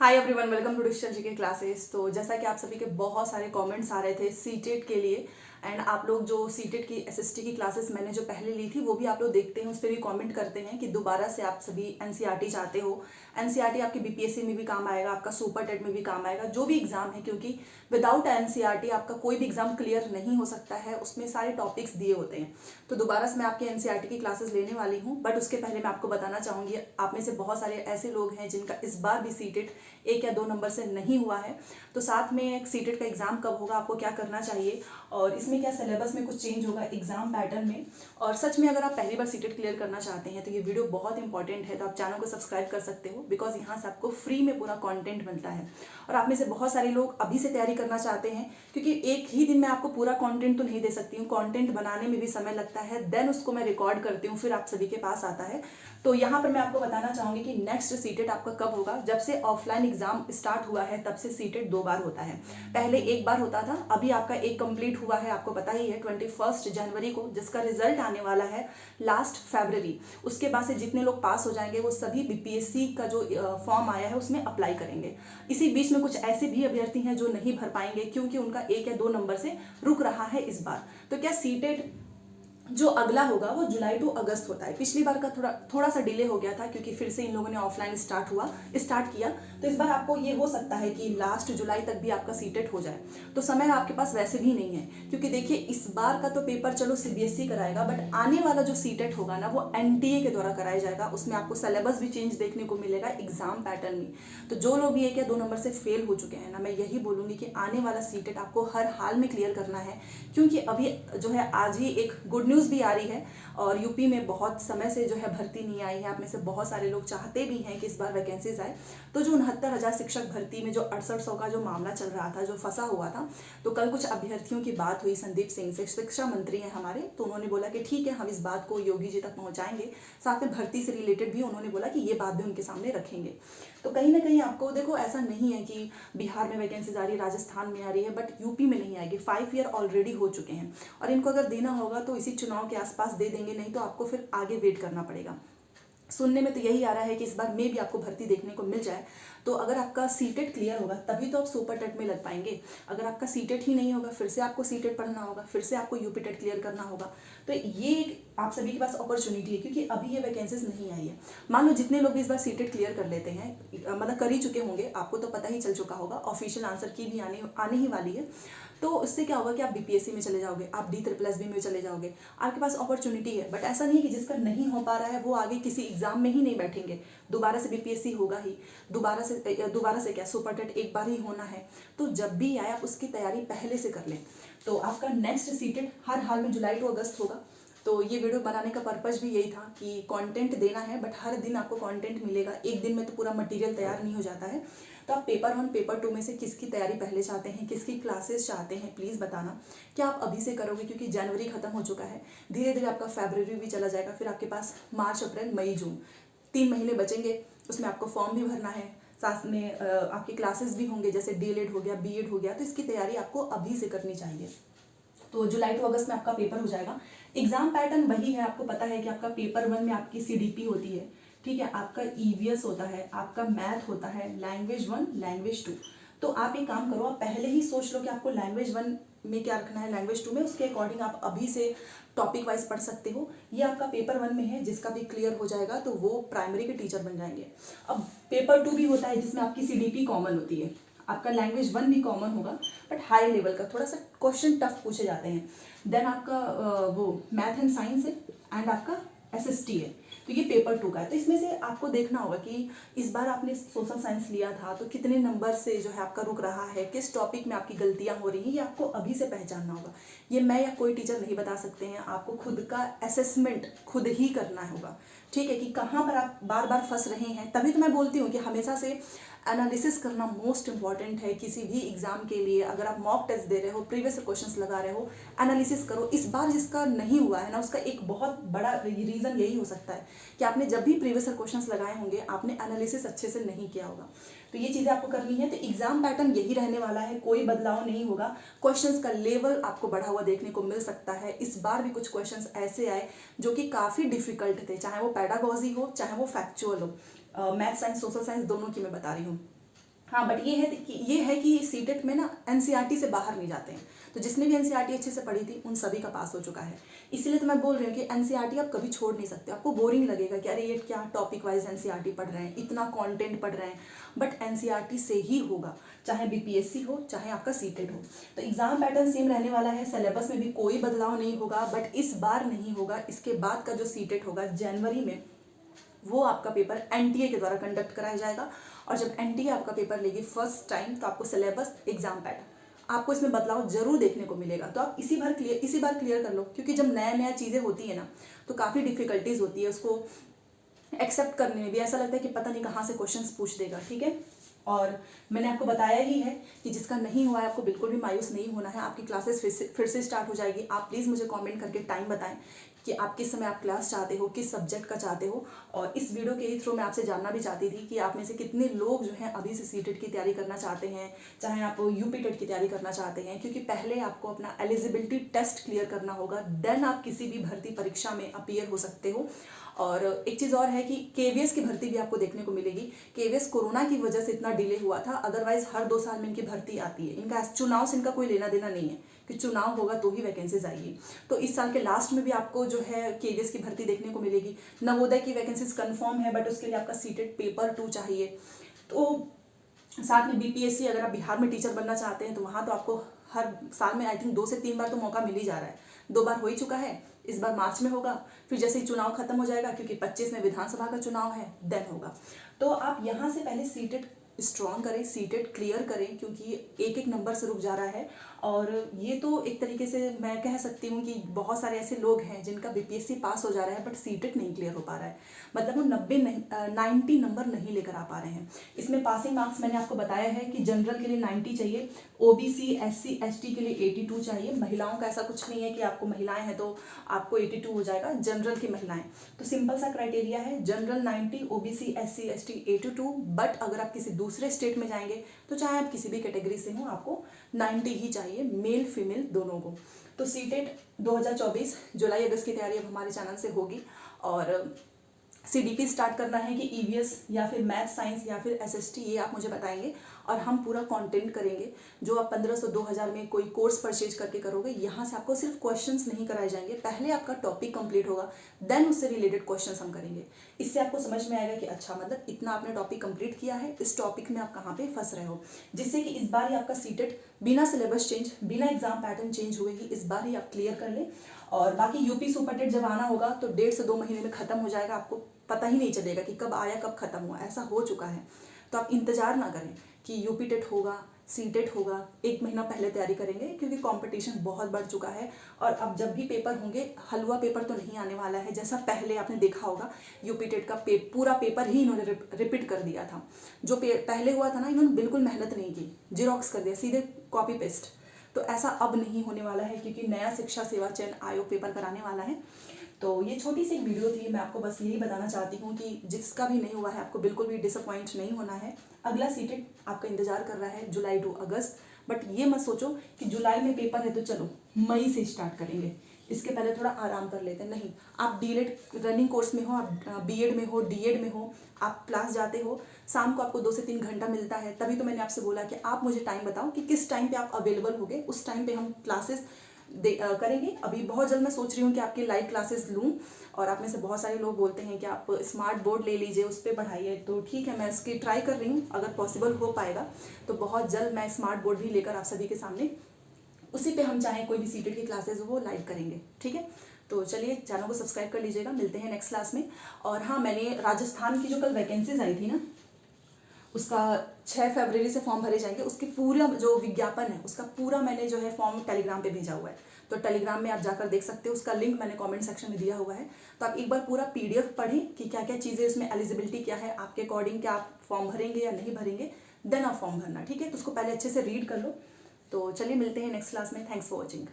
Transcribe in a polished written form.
Hi everyone, welcome to digital GK classes. तो जैसा कि आप सभी के बहुत सारे कमेंट्स आ रहे थे सीटेट के लिए, एंड आप लोग जो सीटेट की एसएसटी की क्लासेस मैंने जो पहले ली थी वो भी आप लोग देखते हैं, उस पर भी कमेंट करते हैं कि दोबारा से आप सभी एनसीईआरटी चाहते हो। एनसीईआरटी आपकी बीपीएससी में भी काम आएगा, आपका सुपर टेट में भी काम आएगा, जो भी एग्जाम है, क्योंकि विदाउट एनसीईआरटी आपका कोई भी एग्जाम क्लियर नहीं हो सकता है, उसमें सारे टॉपिक्स दिए होते हैं। तो दोबारा से मैं आपकी एनसीईआरटी की क्लासेस लेने वाली हूँ, बट उसके पहले मैं आपको बताना चाहूँगी, आप में से बहुत सारे ऐसे लोग हैं जिनका इस बार भी सीटेट 1 या 2 नंबर से नहीं हुआ है। तो साथ में सीटेट का एग्जाम कब होगा, आपको क्या करना चाहिए, और इसमें क्या सिलेबस में कुछ चेंज होगा एग्जाम पैटर्न में। और सच में अगर आप पहली बार सीटेट क्लियर करना चाहते हैं तो ये वीडियो बहुत इंपॉर्टेंट है, तो आप चैनल को सब्सक्राइब कर सकते हो, बिकॉज यहाँ से आपको फ्री में पूरा कंटेंट मिलता है। और आप में से बहुत सारे लोग अभी से तैयारी करना चाहते हैं, क्योंकि एक ही दिन में आपको पूरा कंटेंट तो नहीं दे सकती हूँ, कंटेंट बनाने में भी समय लगता है, देन उसको मैं रिकॉर्ड करती हूँ, फिर आप सभी के पास आता है। तो यहाँ पर मैं आपको बताना चाहूँगी कि नेक्स्ट सीटेट आपका कब होगा। जब से ऑफलाइन एग्जाम स्टार्ट हुआ है तब से सीटेट 2 बार होता है। पहले 1 बार होता था, अभी आपका एक कंप्लीट हुआ है, आपको पता ही है 21 जनवरी को, जिसका रिजल्ट आने वाला है लास्ट फरवरी। उसके बाद से जितने लोग पास हो जाएंगे वो सभी बीपीएससी का जो फॉर्म आया है उसमें अप्लाई करेंगे। इसी बीच में कुछ ऐसे भी अभ्यर्थी हैं जो नहीं भर पाएंगे, क्योंकि उनका 1 या 2 नंबर से रुक रहा है इस बार। तो क्या सीटेट जो अगला होगा वो जुलाई टू अगस्त होता है। पिछली बार का थोड़ा सा डिले हो गया था, क्योंकि फिर से इन लोगों ने ऑफलाइन स्टार्ट किया। तो इस बार आपको ये हो सकता है कि लास्ट जुलाई तक भी आपका सीटेट हो जाए। तो समय आपके पास वैसे भी नहीं है, क्योंकि देखिए इस बार का तो पेपर चलो सीबीएसई कराएगा, बट आने वाला जो सीटेट होगा ना वो एनटीए के द्वारा कराया जाएगा। उसमें आपको सिलेबस भी चेंज देखने को मिलेगा एग्जाम पैटर्न में। तो जो लोग भी 1 या 2 नंबर से फेल हो चुके हैं ना, मैं यही बोलूँगी कि आने वाला सीटेट आपको हर हाल में क्लियर करना है, क्योंकि अभी जो है आज ही एक गुड न्यूज़ भी आ रही है। और यूपी में बहुत समय से जो है भर्ती नहीं आई है। आप में से बहुत सारे लोग चाहते भी हैं कि इस बार वैकेंसीज आए। तो जो 69,000 शिक्षक भर्ती में जो 6800 का जो मामला चल रहा था, जो फंसा हुआ था, तो कल कुछ अभ्यर्थियों की बात हुई संदीप सिंह से, शिक्षा मंत्री हैं हमारे। तो उन्होंने बोला कि ठीक है, हम इस बात को योगी जी तक पहुंचाएंगे। साथ में भर्ती से रिलेटेड भी उन्होंने बोला कि ये बात भी उनके सामने रखेंगे। तो कहीं ना कहीं आपको देखो, ऐसा नहीं है कि बिहार में वैकेंसीज आ रही है, राजस्थान में आ रही है, बट यूपी में नहीं आएगी। 5 ईयर ऑलरेडी हो चुके हैं, और इनको अगर देना होगा तो इसी चुनाव के आसपास दे देंगे, नहीं तो आपको फिर आगे वेट करना पड़ेगा। सुनने में तो यही आ रहा है कि इस बार में भी आपको भर्ती देखने को मिल जाए। तो अगर आपका सीटेट क्लियर होगा तभी तो आप सुपर टेट में लग पाएंगे। अगर आपका सीटेट ही नहीं होगा, फिर से आपको सीटेट पढ़ना होगा, फिर से आपको यूपी टेट क्लियर करना होगा। तो ये आप सभी के पास अपॉर्चुनिटी है, क्योंकि अभी ये वैकेंसीज नहीं आई है। मान लो जितने लोग भी इस बार सीटेट क्लियर कर लेते हैं, मतलब कर ही चुके होंगे, आपको तो पता ही चल चुका होगा, ऑफिशियल आंसर की भी आने ही वाली है। तो उससे क्या होगा कि आप बीपीएससी में चले जाओगे, आप DSSB में चले जाओगे, आपके पास अपॉर्चुनिटी है। बट ऐसा नहीं है कि जिसका नहीं हो पा रहा है वो आगे किसी एग्जाम में ही नहीं बैठेंगे। दोबारा से बीपीएससी होगा ही, दोबारा से क्या, सुपर टेट एक बार ही होना है। तो जब भी आए आप उसकी तैयारी पहले से कर लें। तो आपका नेक्स्ट सीटेट हर हाल में जुलाई टू अगस्त होगा। तो ये वीडियो बनाने का पर्पज़ भी यही था कि कंटेंट देना है, बट हर दिन आपको कंटेंट मिलेगा। एक दिन में तो पूरा मटेरियल तैयार नहीं हो जाता है। तो आप पेपर 1 पेपर 2 में से किसकी तैयारी पहले चाहते हैं, किसकी क्लासेस चाहते हैं, प्लीज़ बताना। क्या आप अभी से करोगे, क्योंकि जनवरी खत्म हो चुका है, धीरे धीरे आपका फरवरी भी चला जाएगा, फिर आपके पास मार्च अप्रैल मई जून 3 महीने बचेंगे। उसमें आपको फॉर्म भी भरना है, साथ में आपकी क्लासेस भी होंगे, जैसे डीएलएड हो गया, बीएड हो गया। तो इसकी तैयारी आपको अभी से करनी चाहिए। तो जुलाई टू अगस्त में आपका पेपर हो जाएगा। एग्जाम पैटर्न वही है, आपको पता है कि आपका पेपर 1 में आपकी सीडीपी होती है, ठीक है, आपका ईवीएस होता है, आपका मैथ होता है, लैंग्वेज 1 लैंग्वेज 2। तो आप एक काम करो, आप पहले ही सोच लो कि आपको लैंग्वेज 1 में क्या रखना है, लैंग्वेज 2 में, उसके अकॉर्डिंग आप अभी से टॉपिक वाइज पढ़ सकते हो। ये आपका पेपर 1 में है, जिसका भी क्लियर हो जाएगा तो वो प्राइमरी के टीचर बन जाएंगे। अब पेपर 2 भी होता है, जिसमें आपकी सीडीपी कॉमन होती है, आपका लैंग्वेज 1 भी कॉमन होगा, बट हाई लेवल का थोड़ा सा क्वेश्चन टफ पूछे जाते हैं। देन आपका वो मैथ एंड साइंस है, एंड आपका एसएसटी है। तो ये पेपर 2 का है। तो इसमें से आपको देखना होगा कि इस बार आपने सोशल साइंस लिया था तो कितने नंबर से जो है आपका रुक रहा है, किस टॉपिक में आपकी गलतियां हो रही हैं, ये आपको अभी से पहचानना होगा। ये मैं या कोई टीचर नहीं बता सकते हैं, आपको खुद का असेसमेंट खुद ही करना होगा, ठीक है, कि कहाँ पर आप बार बार फंस रहे हैं। तभी तो मैं बोलती हूँ कि हमेशा से एनालिसिस करना मोस्ट इंपॉर्टेंट है किसी भी एग्जाम के लिए। अगर आप मॉक टेस्ट दे रहे हो, प्रीवियस क्वेश्चंस लगा रहे हो, एनालिसिस करो। इस बार जिसका नहीं हुआ है ना, उसका एक बहुत बड़ा रीज़न यही हो सकता है कि आपने जब भी प्रीवियस क्वेश्चंस लगाए होंगे, आपने एनालिसिस अच्छे से नहीं किया होगा। तो ये चीज़ें आपको करनी है। तो एग्जाम पैटर्न यही रहने वाला है, कोई बदलाव नहीं होगा। क्वेश्चंस का लेवल आपको बढ़ा हुआ देखने को मिल सकता है। इस बार भी कुछ क्वेश्चंस ऐसे आए जो कि काफ़ी डिफिकल्ट थे, चाहे वो पैडागॉजी हो, चाहे वो फैक्चुअल हो। मैथ साइंस सोशल साइंस दोनों की मैं बता रही हूँ। हाँ, बट ये है कि सीटेट में ना एनसीईआरटी से बाहर नहीं जाते हैं। तो जिसने भी एनसीईआरटी अच्छे से पढ़ी थी उन सभी का पास हो चुका है। इसीलिए तो मैं बोल रही हूँ कि एनसीईआरटी आप कभी छोड़ नहीं सकते। आपको बोरिंग लगेगा कि अरे ये क्या टॉपिक वाइज एनसीईआरटी पढ़ रहे हैं, इतना कंटेंट पढ़ रहे हैं, बट एनसीईआरटी से ही होगा, चाहे बीपीएससी हो चाहे आपका सीटेट हो। तो एग्जाम पैटर्न सेम रहने वाला है, सिलेबस में भी कोई बदलाव नहीं होगा, बट इस बार नहीं होगा। इसके बाद का जो सीटेट होगा जनवरी में, वो आपका पेपर एनटीए के द्वारा कंडक्ट कराया जाएगा। और जब एनटीए आपका पेपर लेगी फर्स्ट टाइम, तो आपको सिलेबस, एग्जाम पैटर्न, आपको इसमें बदलाव जरूर देखने को मिलेगा। तो आप इसी बार क्लियर कर लो, क्योंकि जब नया चीज़ें होती है ना तो काफ़ी डिफिकल्टीज होती है उसको एक्सेप्ट करने में भी। ऐसा लगता है कि पता नहीं कहाँ से क्वेश्चंस पूछ देगा, ठीक है। और मैंने आपको बताया ही है कि जिसका नहीं हुआ है आपको बिल्कुल भी मायूस नहीं होना है। आपकी क्लासेस फिर से स्टार्ट हो जाएगी। आप प्लीज़ मुझे कमेंट करके टाइम बताएं कि आप किस समय आप क्लास चाहते हो, किस सब्जेक्ट का चाहते हो। और इस वीडियो के थ्रू मैं आपसे जानना भी चाहती थी कि आप में से कितने लोग जो हैं अभी से सीटेट की तैयारी करना चाहते हैं, चाहे आप यूपी टेट की तैयारी करना चाहते हैं, क्योंकि पहले आपको अपना एलिजिबिलिटी टेस्ट क्लियर करना होगा, देन आप किसी भी भर्ती परीक्षा में अपीयर हो सकते हो। और एक चीज़ और है कि केवीएस की भर्ती भी आपको देखने को मिलेगी। केवीएस कोरोना की वजह से इतना डिले हुआ था, अदरवाइज हर 2 साल में इनकी भर्ती आती है। इनका चुनाव से इनका कोई लेना देना नहीं है कि चुनाव होगा तो ही वैकेंसीज आएगी। तो इस साल के लास्ट में भी आपको जो है केवीएस की भर्ती देखने को मिलेगी। नवोदय की वैकेंसीज कन्फर्म है, बट उसके लिए आपका सीटेट पेपर 2 चाहिए। तो साथ में बीपीएससी, अगर आप बिहार में टीचर बनना चाहते हैं तो वहाँ तो आपको हर साल में आई थिंक 2 से 3 बार तो मौका मिल ही जा रहा है। 2 बार हो ही चुका है, इस बार मार्च में होगा, फिर जैसे ही चुनाव खत्म हो जाएगा, क्योंकि 25 में विधानसभा का चुनाव है, देन होगा। तो आप यहाँ से पहले सीटेट स्ट्रॉन्ग करें, सीटेट क्लियर करें, क्योंकि एक नंबर से रुक जा रहा है। और ये तो एक तरीके से मैं कह सकती हूँ कि बहुत सारे ऐसे लोग हैं जिनका बीपीएससी पास हो जा रहा है बट सीटेट नहीं क्लियर हो पा रहा है, मतलब वो 90 नंबर नहीं लेकर आ पा रहे हैं। इसमें पासिंग मार्क्स मैंने आपको बताया है कि जनरल के लिए 90 चाहिए, ओबीसी एससी एसटी के लिए 82 चाहिए। महिलाओं का ऐसा कुछ नहीं है कि आपको महिलाएं हैं तो आपको 82 हो जाएगा, जनरल की महिलाएं तो सिंपल सा क्राइटेरिया है, general 90, OBC SC ST 82। But अगर आप किसी दूसरे स्टेट में जाएंगे तो चाहे आप किसी भी कैटेगरी से हो, आपको 90 ही चाहिए, मेल फीमेल दोनों को। तो सीटेट 2024 जुलाई अगस्त की तैयारी अब हमारे चैनल से होगी। और सीडीपी स्टार्ट करना है कि ईवीएस या फिर मैथ साइंस या फिर एसएसटी, ये आप मुझे बताएंगे और हम पूरा कंटेंट करेंगे। जो आप 1500-2000 में कोई कोर्स परचेज करके करोगे, यहाँ से आपको सिर्फ क्वेश्चंस नहीं कराए जाएंगे, पहले आपका टॉपिक कंप्लीट होगा, देन उससे रिलेटेड क्वेश्चंस हम करेंगे। इससे आपको समझ में आएगा कि अच्छा, मतलब इतना आपने टॉपिक कंप्लीट किया है, इस टॉपिक में आप कहाँ पे फंस रहे हो, जिससे कि इस बार ही आपका सीटेट बिना सिलेबस चेंज, बिना एग्जाम पैटर्न चेंज हुए ही इस बार ही आप क्लियर कर लें। और बाकी यूपी सुपरटेट जब आना होगा तो 1.5 से 2 महीने में खत्म हो जाएगा, आपको पता ही नहीं चलेगा कि कब आया कब खत्म हुआ, ऐसा हो चुका है। तो आप इंतजार ना करें कि यूपी टेट होगा, सीटेट होगा, 1 महीना पहले तैयारी करेंगे, क्योंकि कंपटीशन बहुत बढ़ चुका है। और अब जब भी पेपर होंगे, हलवा पेपर तो नहीं आने वाला है, जैसा पहले आपने देखा होगा यूपी टेट का पूरा पेपर ही इन्होंने रिपीट कर दिया था। जो पहले हुआ था ना, इन्होंने बिल्कुल मेहनत नहीं की, जीरोक्स कर दिया, सीधे कॉपी पेस्ट। तो ऐसा अब नहीं होने वाला है, क्योंकि नया शिक्षा सेवा चयन आयोग पेपर कराने वाला है। तो ये छोटी सी एक वीडियो थी, मैं आपको बस यही बताना चाहती हूँ कि जिसका भी नहीं हुआ है आपको बिल्कुल भी डिसअपॉइंट नहीं होना है। अगला सीटेट आपका इंतजार कर रहा है जुलाई टू अगस्त। बट ये मत सोचो कि जुलाई में पेपर है तो चलो मई से स्टार्ट करेंगे, इसके पहले थोड़ा आराम कर लेते हैं। नहीं, आप डीएड रनिंग कोर्स में हो, आप बीएड में हो, डीएड में हो, आप क्लास जाते हो, शाम को आपको 2 से 3 घंटा मिलता है, तभी तो मैंने आपसे बोला कि आप मुझे टाइम बताओ कि किस टाइम पे आप अवेलेबल होगे, उस टाइम पे हम क्लासेस करेंगे। अभी बहुत जल्द मैं सोच रही हूँ कि आपकी लाइव क्लासेस लूँ। और आप में से बहुत सारे लोग बोलते हैं कि आप स्मार्ट बोर्ड ले लीजिए, उस पर पढ़ाइए, तो ठीक है, मैं इसकी ट्राई कर रही हूँ। अगर पॉसिबल हो पाएगा तो बहुत जल्द मैं स्मार्ट बोर्ड भी लेकर आप सभी के सामने, उसी पे हम चाहे कोई भी सीटेट की क्लासेस हो वो लाइव करेंगे, ठीक है। तो चलिए, चैनल को सब्सक्राइब कर लीजिएगा, मिलते हैं नेक्स्ट क्लास में। और हाँ, मैंने राजस्थान की जो कल वैकेंसीज आई थी ना, उसका 6 फरवरी से फॉर्म भरे जाएंगे, उसके पूरा जो विज्ञापन है उसका पूरा मैंने जो है फॉर्म टेलीग्राम पे भेजा हुआ है। तो टेलीग्राम में आप जाकर देख सकते हो, उसका लिंक मैंने कमेंट सेक्शन में दिया हुआ है। तो आप एक बार पूरा पीडीएफ पढ़ें कि क्या क्या चीज़ें इसमें, एलिजिबिलिटी क्या है आपके अकॉर्डिंग, क्या आप फॉर्म भरेंगे या नहीं भरेंगे, देन आप फॉर्म भरना, ठीक है। तो उसको पहले अच्छे से रीड कर लो। तो चलिए, मिलते हैं नेक्स्ट क्लास में। Thanks for watching.